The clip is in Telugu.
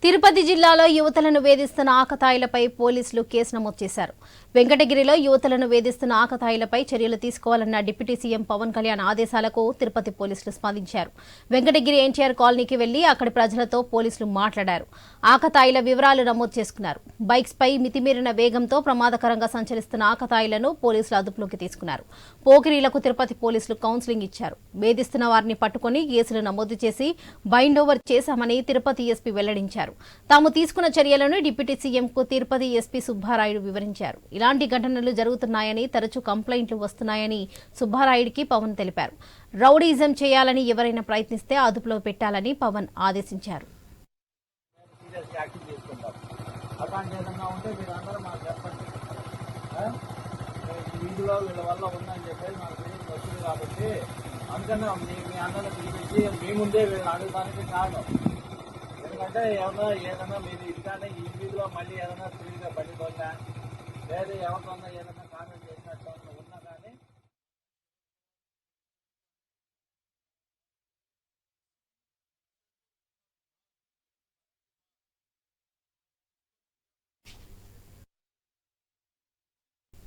తిరుపతి జిల్లాలో యువతులను వేధిస్తున్న ఆకతాయిలపై పోలీసులు కేసు నమోదు చేశారు. వెంకటగిరిలో యువతులను వేధిస్తున్న ఆకతాయిలపై చర్యలు తీసుకోవాలన్న డిప్యూటీ సీఎం పవన్ కళ్యాణ్ ఆదేశాలకు తిరుపతి పోలీసులు స్పందించారు. వెంకటగిరి ఎన్టీఆర్ కాలనీకి వెళ్లి అక్కడి ప్రజలతో పోలీసులు మాట్లాడారు. ఆకతాయిల వివరాలు నమోదు చేసుకున్నారు. బైక్స్ పై మితిమీరిన వేగంతో ప్రమాదకరంగా సంచరిస్తున్న ఆకతాయిలను పోలీసులు అదుపులోకి తీసుకున్నారు. పోకిరీలకు తిరుపతి పోలీసులు కౌన్సిలింగ్ ఇచ్చారు. వేధిస్తున్న వారిని పట్టుకుని కేసులు నమోదు చేసి బైండ్ ఓవర్ చేశామని తిరుపతి ఎస్పీ వెల్లడించారు. తాము తీసుకున్న చర్యలను డిప్యూటీ సీఎంకు తిరుపతి ఎస్పీ సుబ్బారాయుడు వివరించారు. ఇలాంటి ఘటనలు జరుగుతున్నాయని, తరచూ కంప్లైంట్లు వస్తున్నాయని సుబ్బారాయుడికి పవన్ తెలిపారు. రౌడీజం చేయాలని ఎవరైనా ప్రయత్నిస్తే అదుపులో పెట్టాలని పవన్ ఆదేశించారు. అందుకన్నా మీ అందరూ పిలిపించి మీ ముందే వీళ్ళని అడగడానికి కారణం. ఎందుకంటే ఏదైనా మీరు ఇట్లానే ఈ వీధిలో మళ్ళీ ఏదైనా ఫ్రీగా బండి దొంగ లేదా ఎవరికన్నా ఏదైనా కామెంట్